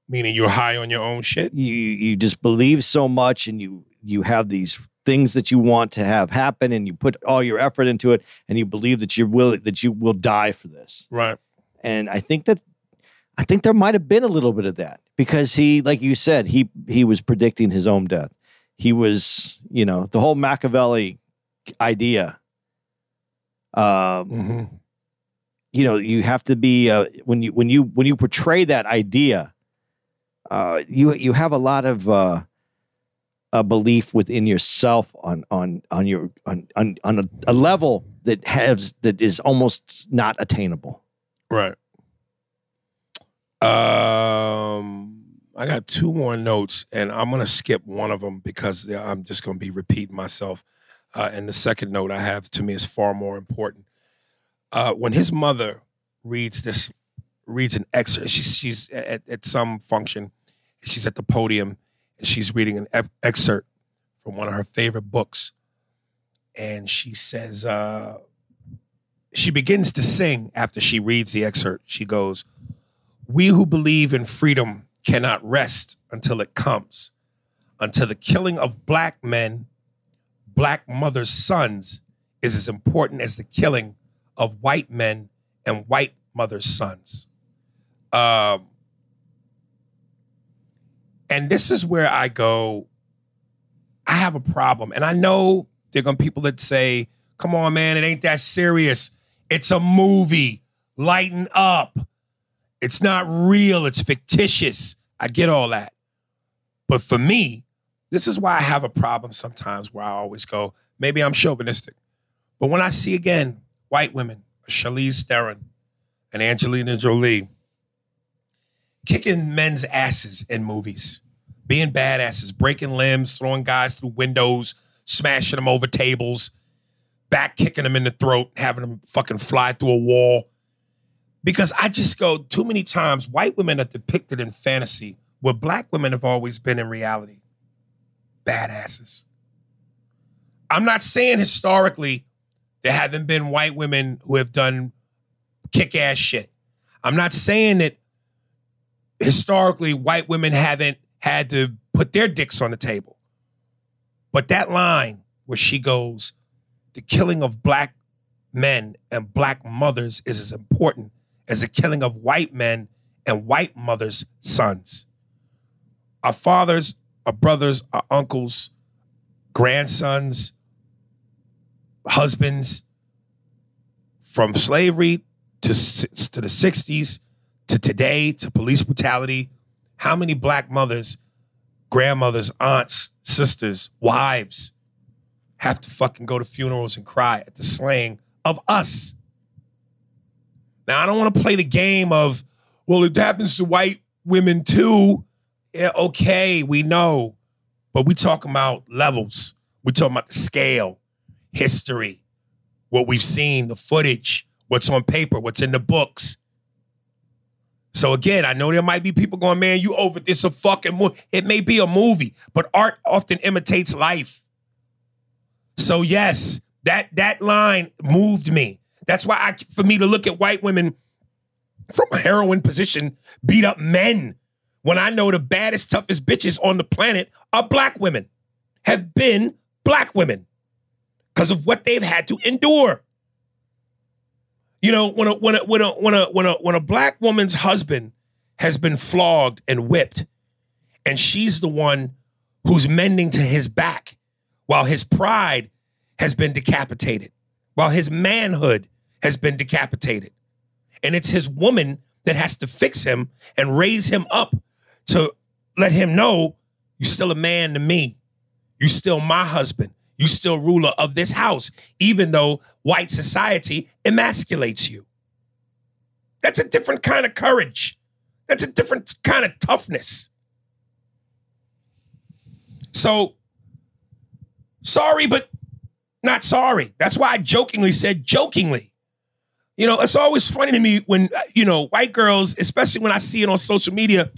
Meaning you're high on your own shit? You just believe so much and you have these things that you want to have happen and you put all your effort into it and you believe that you will die for this. Right. And I think there might have been a little bit of that because he, like you said, he was predicting his own death. He was, you know, the whole Machiavelli idea. You know, you have to be when you portray that idea, you have a lot of a belief within yourself on a level that is almost not attainable. Right. I got 2 more notes, and I'm going to skip one of them because I'm just going to be repeating myself. And the second note I have to me is far more important. When his mother reads an excerpt, she's at some function, she's at the podium, and she's reading an excerpt from one of her favorite books. And she says, she begins to sing after she reads the excerpt. She goes, "We who believe in freedom cannot rest until it comes, until the killing of black men, black mothers' sons is as important as the killing of white men and white mothers' sons." And this is where I go, I have a problem. And I know there are going to be people that say, come on, man, it ain't that serious. It's a movie. Lighten up. It's not real. It's fictitious. I get all that. But for me, this is why I have a problem sometimes where I always go, maybe I'm chauvinistic. But when I see, again, white women, Charlize Theron and Angelina Jolie, kicking men's asses in movies, being badasses, breaking limbs, throwing guys through windows, smashing them over tables, back kicking them in the throat, having them fucking fly through a wall. Because I just go, too many times, white women are depicted in fantasy where black women have always been in reality. Badasses. I'm not saying historically there haven't been white women who have done kick-ass shit. I'm not saying that historically white women haven't had to put their dicks on the table. But that line where she goes, the killing of black men and black mothers is as important as the killing of white men and white mothers' sons. Our fathers, our brothers, our uncles, grandsons, husbands, from slavery to the 60s, to today, to police brutality, how many black mothers, grandmothers, aunts, sisters, wives have to fucking go to funerals and cry at the slaying of us? Now, I don't want to play the game of, well, it happens to white women too. Yeah, okay, we know. But we talking about levels. We talking about the scale, history, what we've seen, the footage, what's on paper, what's in the books. So again, I know there might be people going, man, you over this a fucking movie. It may be a movie, but art often imitates life. So yes, that line moved me. That's why for me to look at white women from a heroine position beat up men when I know the baddest, toughest bitches on the planet are black women, have been black women because of what they've had to endure. You know, when a black woman's husband has been flogged and whipped, and she's the one who's mending to his back while his pride has been decapitated, while his manhood has been decapitated. And it's his woman that has to fix him and raise him up to let him know, you're still a man to me. You're still my husband. You're still ruler of this house, even though white society emasculates you. That's a different kind of courage. That's a different kind of toughness. So, sorry, but not sorry. That's why I jokingly said jokingly. You know, it's always funny to me when, you know, white girls, especially when I see it on social media,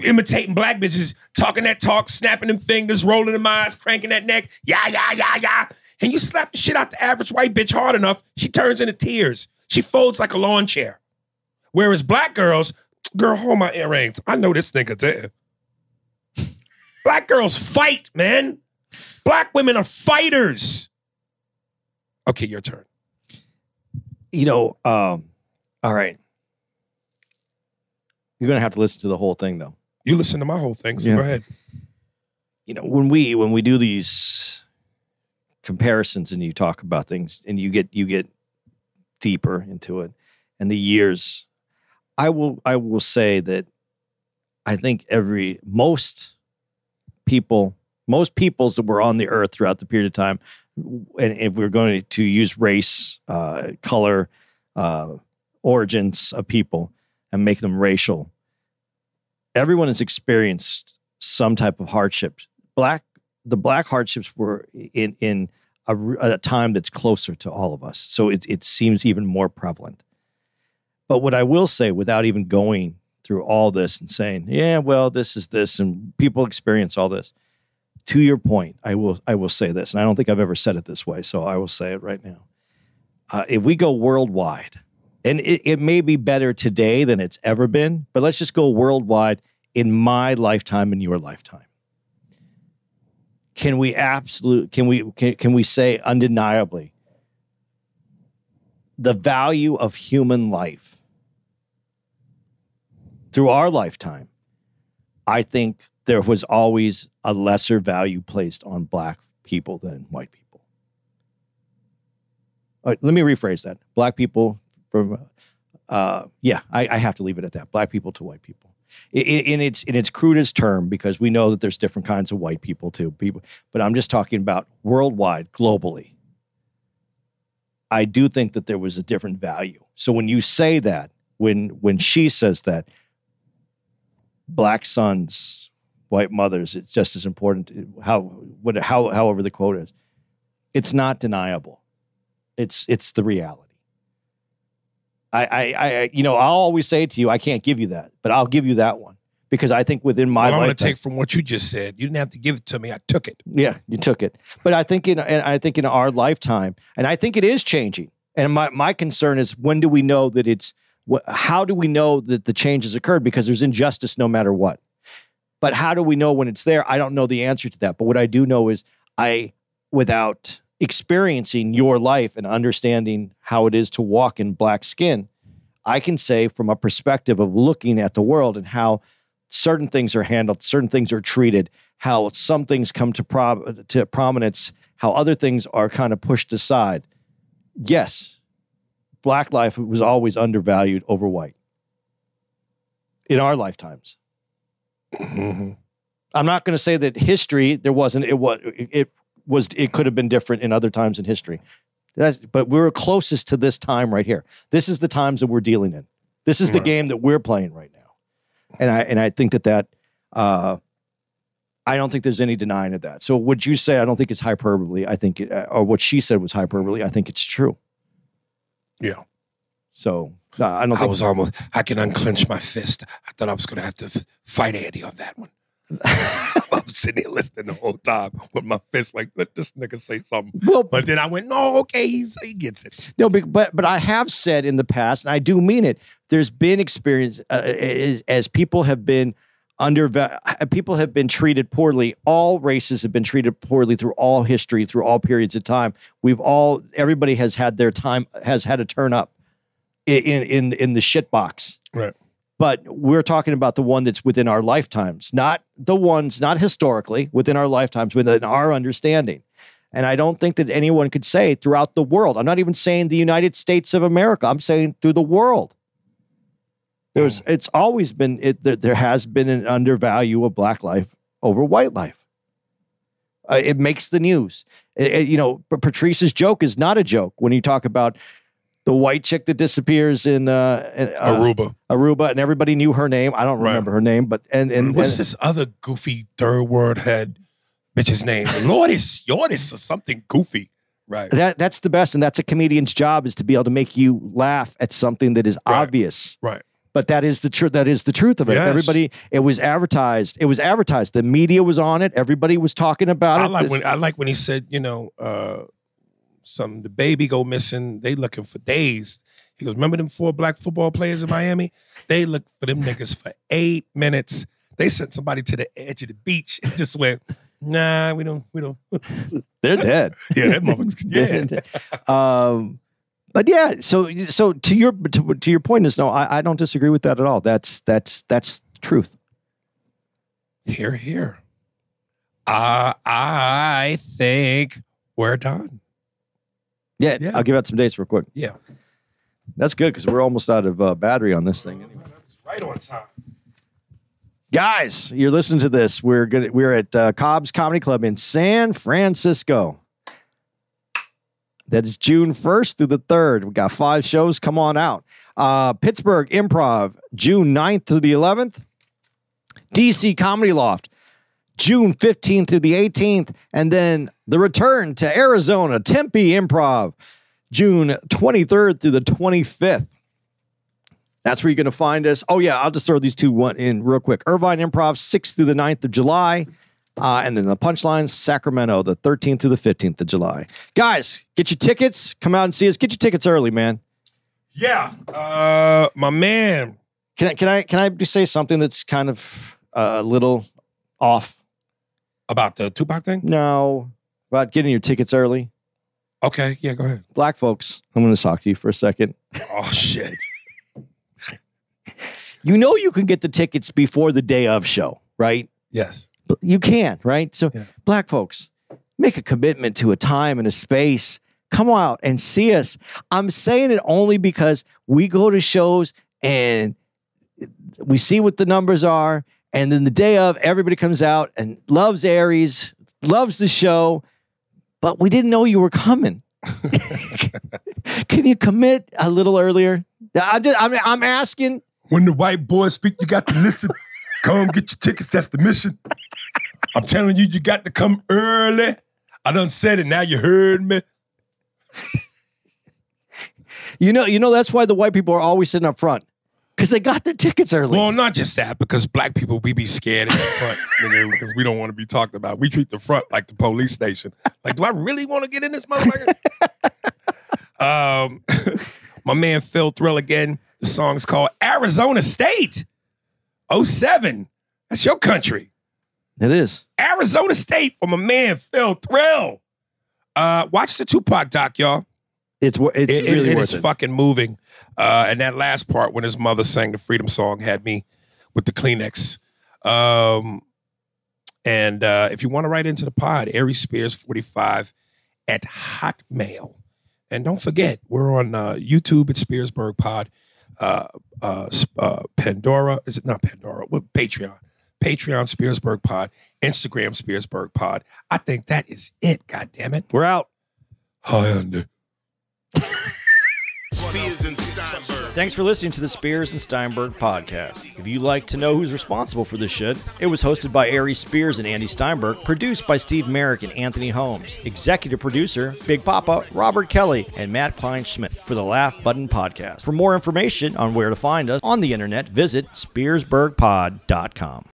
imitating black bitches, talking that talk, snapping them fingers, rolling them eyes, cranking that neck, yeah. And you slap the shit out the average white bitch hard enough, she turns into tears. She folds like a lawn chair. Whereas black girls, girl, hold my earrings. I know this nigga there. Black girls fight, man. Black women are fighters. Okay, your turn. You know, all right. You're going to have to listen to the whole thing, though. You listen to my whole thing, so Yeah. go ahead. You know, when we do these comparisons and you talk about things and you get deeper into it and the years, I will say that I think most peoples that were on the earth throughout the period of time, and if we're going to use race, color, origins of people and make them racial, everyone has experienced some type of hardship. The black hardships were in a time that's closer to all of us. So it seems even more prevalent. But what I will say, without even going through all this and saying, yeah, well, this is this, and people experience all this. To your point, I will say this, and I don't think I've ever said it this way, so I will say it right now. If we go worldwide, and it may be better today than it's ever been, but let's just go worldwide in my lifetime and your lifetime. Can we say undeniably the value of human life through our lifetime, I think there was always a lesser value placed on black people than white people. All right, let me rephrase that. Black people from, I have to leave it at that. Black people to white people. In its crudest term, because we know that there's different kinds of white people too. But I'm just talking about worldwide, globally. I do think that there was a different value. So when you say that, when she says that, black sons, white mothers, it's just as important. However the quote is, it's not deniable. It's the reality. I'll always say to you, I can't give you that, but I'll give you that one because I think within my life, I'm going to take from what you just said. You didn't have to give it to me. I took it. Yeah, you took it. But I think in our lifetime, and I think it is changing. And my concern is, when do we know that how do we know that the change has occurred? Because there's injustice no matter what. But how do we know when it's there? I don't know the answer to that. But what I do know is without experiencing your life and understanding how it is to walk in black skin, I can say from a perspective of looking at the world and how certain things are handled, certain things are treated, how some things come to prominence, how other things are kind of pushed aside. Yes, black life was always undervalued over white in our lifetimes. Mm-hmm. I'm not going to say that history there wasn't. It could have been different in other times in history. But we're closest to this time right here. This is the times that we're dealing in. This is the game that we're playing right now. And I think that I don't think there's any denying of that. So what you say, I don't think it's hyperbole. I think, or what she said was hyperbole. I think it's true. Yeah. So I don't think I can unclench my fist. I thought I was going to have to fight Andy on that one. I'm sitting here listening the whole time with my fist like, let this nigga say something. Well, but then I went, no, okay, he gets it. No, but I have said in the past, and I do mean it, there's been experience as people have been people have been treated poorly. All races have been treated poorly through all history, through all periods of time. Everybody has had their time, has had to turn up in the shit box. Right. But we're talking about the one that's within our lifetimes, not historically, within our lifetimes, within our understanding. And I don't think that anyone could say throughout the world. I'm not even saying the United States of America. I'm saying through the world. It's always been, there has been an undervalue of black life over white life. It makes the news. But Patrice's joke is not a joke when you talk about the white chick that disappears in Aruba, and everybody knew her name. I don't remember her name, but and what's this other goofy third word head bitch's name? Lourdes or something goofy. Right. That's the best, and that's a comedian's job, is to be able to make you laugh at something that is obvious. Right. But that is the truth. That is the truth of it. Yes. Everybody, it was advertised. The media was on it. Everybody was talking about it. I like when he said, the baby go missing. They looking for days. He goes, remember them 4 black football players in Miami? They looked for them niggas for 8 minutes. They sent somebody to the edge of the beach and just went, nah, we don't. They're dead. Yeah, that motherfucker's dead. But yeah, so to your point is, no, I don't disagree with that at all. That's truth. Here. I think we're done. Yeah, I'll give out some dates real quick. Yeah. That's good because we're almost out of battery on this thing. Anyway. Right on time. Guys, you're listening to this. We're at Cobb's Comedy Club in San Francisco. That is June 1st through the 3rd. We got 5 shows. Come on out. Pittsburgh Improv, June 9th through the 11th. DC Comedy Loft, June 15th through the 18th. And then the return to Arizona, Tempe Improv, June 23rd through the 25th. That's where you're going to find us. Oh, yeah, I'll just throw these two in real quick. Irvine Improv, 6th through the 9th of July. And then the Punchline, Sacramento, the 13th through the 15th of July. Guys, get your tickets. Come out and see us. Get your tickets early, man. Yeah. My man. Can I just say something that's kind of a little off? About the Tupac thing? No. About getting your tickets early. Okay. Yeah, go ahead. Black folks, I'm going to talk to you for a second. Oh, shit. You can get the tickets before the day of show, right? Yes. You can, right? So black folks, make a commitment to a time and a space. Come out and see us. I'm saying it only because we go to shows and we see what the numbers are. And then the day of, everybody comes out and loves Aries, loves the show, but we didn't know you were coming. Can you commit a little earlier? I'm asking. When the white boys speak, you got to listen. Come get your tickets. That's the mission. I'm telling you, you got to come early. I done said it. Now you heard me. You know that's why the white people are always sitting up front. Because they got their tickets early. Well, not just that, because black people, we be scared in the front, nigga, because we don't want to be talked about. We treat the front like the police station. Like, do I really want to get in this motherfucker? My man Phil Thrill again. The song's called Arizona State. 07. That's your country. It is. Arizona State from my man Phil Thrill. Watch the Tupac doc, y'all. It's really worth it's it. fucking moving. And that last part when his mother sang the Freedom Song had me with the Kleenex. And if you want to write into the pod, Aries Spears 45 at Hotmail. And don't forget, we're on YouTube at Spearsburg Pod. Pandora, is it not Pandora? What, Patreon. Patreon Spearsburg Pod. Instagram Spearsburg Pod. I think that is it, God damn it. We're out. Hi, under. Spears and Steinberg. Thanks for listening to the Spears and Steinberg podcast. If you'd like to know who's responsible for this shit, it was hosted by Aries Spears and Andy Steinberg, produced by Steve Merrick and Anthony Holmes, executive producer, Big Papa, Robert Kelly, and Matt Kleinschmidt for the Laugh Button podcast. For more information on where to find us on the internet, visit SpearsburgPod.com.